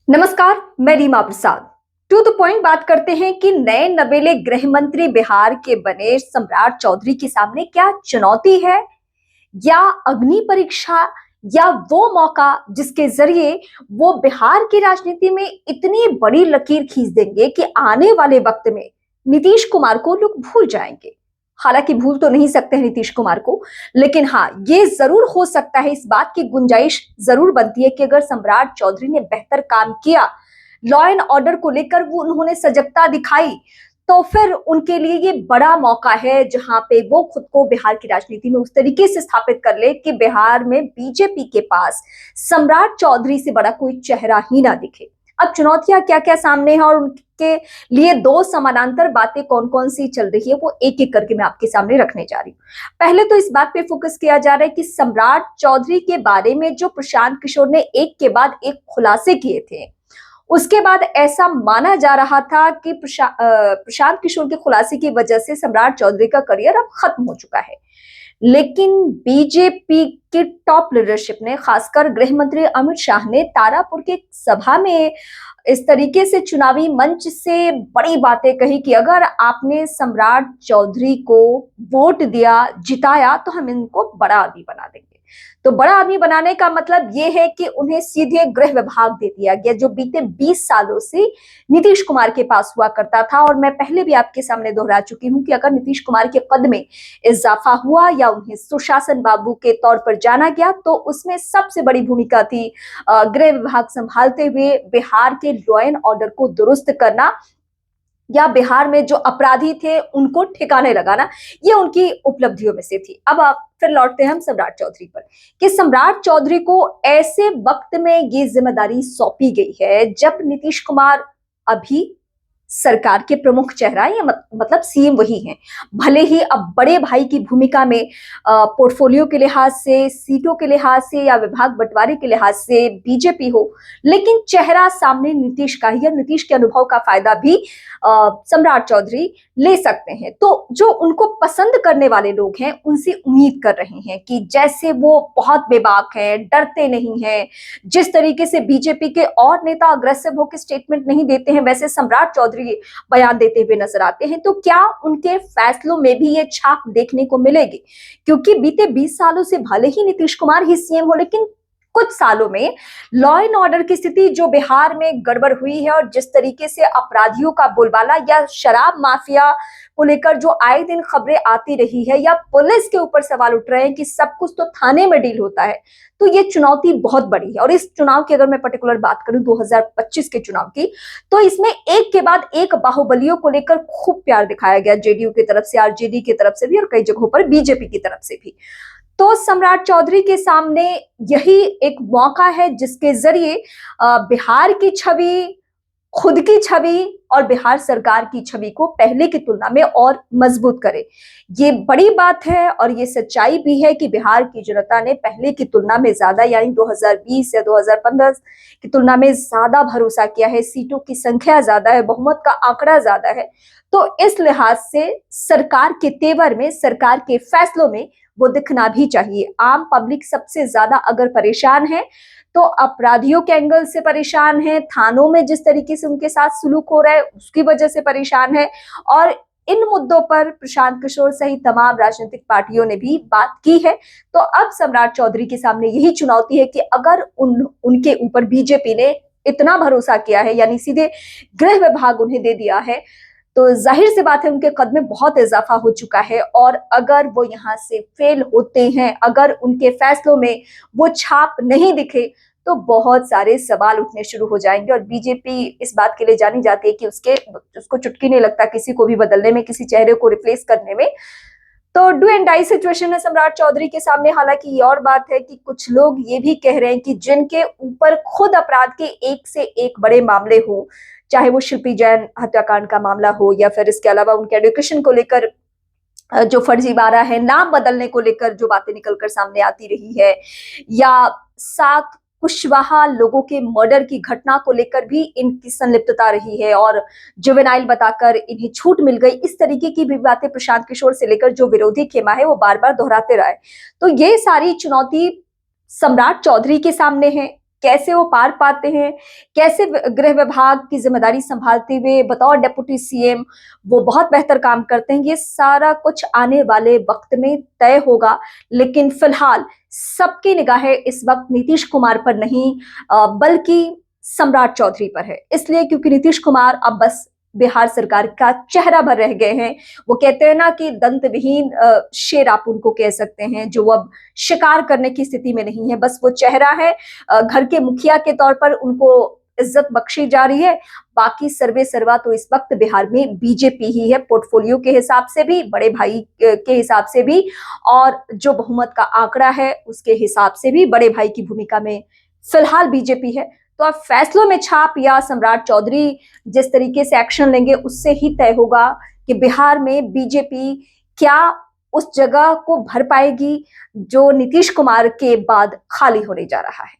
नमस्कार, मैं रीमा प्रसाद। To the point बात करते हैं कि नए नवेले गृह मंत्री बिहार के बने सम्राट चौधरी के सामने क्या चुनौती है या अग्नि परीक्षा या वो मौका जिसके जरिए वो बिहार की राजनीति में इतनी बड़ी लकीर खींच देंगे कि आने वाले वक्त में नीतीश कुमार को लोग भूल जाएंगे। हालांकि भूल तो नहीं सकते हैं नीतीश कुमार को, लेकिन हाँ, ये जरूर हो सकता है, इस बात की गुंजाइश जरूर बनती है कि अगर सम्राट चौधरी ने बेहतर काम किया, लॉ एंड ऑर्डर को लेकर वो उन्होंने सजगता दिखाई, तो फिर उनके लिए ये बड़ा मौका है जहां पे वो खुद को बिहार की राजनीति में उस तरीके से स्थापित कर ले कि बिहार में बीजेपी के पास सम्राट चौधरी से बड़ा कोई चेहरा ही ना दिखे। अब चुनौतियां क्या क्या सामने हैं और उनके लिए दो समानांतर बातें कौन कौन सी चल रही है वो एक एक करके मैं आपके सामने रखने जा रही हूँ। पहले तो इस बात पे फोकस किया जा रहा है कि सम्राट चौधरी के बारे में जो प्रशांत किशोर ने एक के बाद एक खुलासे किए थे, उसके बाद ऐसा माना जा रहा था कि प्रशांत किशोर के खुलासे की वजह से सम्राट चौधरी का करियर अब खत्म हो चुका है। लेकिन बीजेपी की टॉप लीडरशिप ने, खासकर गृह मंत्री अमित शाह ने तारापुर के सभा में इस तरीके से चुनावी मंच से बड़ी बातें कही कि अगर आपने सम्राट चौधरी को वोट दिया, जिताया, तो हम इनको बड़ा आदमी बना देंगे। तो बड़ा आदमी बनाने का मतलब यह है कि उन्हें सीधे गृह विभाग दे दिया गया, जो बीते 20 सालों से नीतीश कुमार के पास हुआ करता था। और मैं पहले भी आपके सामने दोहरा चुकी हूं कि अगर नीतीश कुमार के पद में इजाफा हुआ या उन्हें सुशासन बाबू के तौर पर जाना गया, तो उसमें सबसे बड़ी भूमिका थी गृह विभाग संभालते हुए बिहार के लॉ एंड ऑर्डर को दुरुस्त करना या बिहार में जो अपराधी थे उनको ठिकाने लगाना। ये उनकी उपलब्धियों में से थी। अब आप फिर लौटते हैं हम सम्राट चौधरी पर कि सम्राट चौधरी को ऐसे वक्त में ये जिम्मेदारी सौंपी गई है जब नीतीश कुमार अभी सरकार के प्रमुख चेहरा है, या मतलब सीएम वही हैं। भले ही अब बड़े भाई की भूमिका में पोर्टफोलियो के लिहाज से, सीटों के लिहाज से या विभाग बंटवारे के लिहाज से बीजेपी हो, लेकिन चेहरा सामने नीतीश का ही है। नीतीश के अनुभव का फायदा भी सम्राट चौधरी ले सकते हैं। तो जो उनको पसंद करने वाले लोग हैं उनसे उम्मीद कर रहे हैं कि जैसे वो बहुत बेबाक हैं, डरते नहीं हैं, जिस तरीके से बीजेपी के और नेता अग्रेसिव होकर स्टेटमेंट नहीं देते हैं, वैसे सम्राट चौधरी बयान देते हुए नजर आते हैं। तो क्या उनके फैसलों में भी ये छाप देखने को मिलेगी? क्योंकि बीते 20 सालों से भले ही नीतीश कुमार ही सीएम हो, लेकिन कुछ सालों में लॉ एंड ऑर्डर की स्थिति जो बिहार में गड़बड़ हुई है और जिस तरीके से अपराधियों का बोलबाला या शराब माफिया को लेकर जो आए दिन खबरें आती रही है, या पुलिस के ऊपर सवाल उठ रहे हैं कि सब कुछ तो थाने में डील होता है, तो ये चुनौती बहुत बड़ी है। और इस चुनाव की अगर मैं पर्टिकुलर बात करूं 2025 के चुनाव की, तो इसमें एक के बाद एक बाहुबलियों को लेकर खूब प्यार दिखाया गया, जेडीयू की तरफ से, आरजेडी की तरफ से भी और कई जगहों पर बीजेपी की तरफ से भी। तो सम्राट चौधरी के सामने यही एक मौका है जिसके जरिए बिहार की छवि, खुद की छवि और बिहार सरकार की छवि को पहले की तुलना में और मजबूत करे। ये बड़ी बात है और ये सच्चाई भी है कि बिहार की जनता ने पहले की तुलना में ज्यादा, यानी 2020 या 2015 की तुलना में ज्यादा भरोसा किया है। सीटों की संख्या ज्यादा है, बहुमत का आंकड़ा ज्यादा है। तो इस लिहाज से सरकार के तेवर में, सरकार के फैसलों में वो दिखना भी चाहिए। आम पब्लिक सबसे ज्यादा अगर परेशान है तो अपराधियों के एंगल से परेशान है, थानों में जिस तरीके से उनके साथ सुलूक हो रहा है उसकी वजह से परेशान है, और इन मुद्दों पर प्रशांत किशोर सहित तमाम राजनीतिक पार्टियों ने भी बात की है। तो अब सम्राट चौधरी के सामने यही चुनौती है कि अगर उनके ऊपर बीजेपी ने इतना भरोसा किया है, यानी सीधे गृह विभाग उन्हें दे दिया है, तो जाहिर सी बात है उनके कद में बहुत इजाफा हो चुका है। और अगर वो यहाँ से फेल होते हैं, अगर उनके फैसलों में वो छाप नहीं दिखे, तो बहुत सारे सवाल उठने शुरू हो जाएंगे। और बीजेपी इस बात के लिए जानी जाती है कि उसको चुटकी नहीं लगता किसी को भी बदलने में, किसी चेहरे को रिप्लेस करने में। तो डू एंड डाई सिचुएशन है सम्राट चौधरी के सामने। हालांकि ये और बात है कि कुछ लोग ये भी कह रहे हैं कि जिनके ऊपर खुद अपराध के एक से एक बड़े मामले हो, चाहे वो शिल्पी जैन हत्याकांड का मामला हो या फिर इसके अलावा उनके एजुकेशन को लेकर जो फर्जीवाड़ा है, नाम बदलने को लेकर जो बातें निकलकर सामने आती रही है, या सात कुशवाहा लोगों के मर्डर की घटना को लेकर भी इनकी संलिप्तता रही है और जुवेनाइल बताकर इन्हें छूट मिल गई, इस तरीके की भी बातें प्रशांत किशोर से लेकर जो विरोधी खेमा है वो बार बार दोहराते रहे। तो ये सारी चुनौती सम्राट चौधरी के सामने है। कैसे वो पार पाते हैं, कैसे गृह विभाग की जिम्मेदारी संभालते हुए बतौर डेप्यूटी सीएम वो बहुत बेहतर काम करते हैं, ये सारा कुछ आने वाले वक्त में तय होगा। लेकिन फिलहाल सबकी निगाहें इस वक्त नीतीश कुमार पर नहीं बल्कि सम्राट चौधरी पर है। इसलिए क्योंकि नीतीश कुमार अब बस बिहार सरकार का चेहरा भर रह गए हैं। वो कहते हैं ना कि दंत विहीन शेर आप उनको कह सकते हैं, जो अब शिकार करने की स्थिति में नहीं है, बस वो चेहरा है। घर के मुखिया के तौर पर उनको इज्जत बख्शी जा रही है। बाकी सर्वे सर्वा तो इस वक्त बिहार में बीजेपी ही है, पोर्टफोलियो के हिसाब से भी, बड़े भाई के हिसाब से भी, और जो बहुमत का आंकड़ा है उसके हिसाब से भी बड़े भाई की भूमिका में फिलहाल बीजेपी है। तो अब फैसलों में छाप या सम्राट चौधरी जिस तरीके से एक्शन लेंगे उससे ही तय होगा कि बिहार में बीजेपी क्या उस जगह को भर पाएगी जो नीतीश कुमार के बाद खाली होने जा रहा है।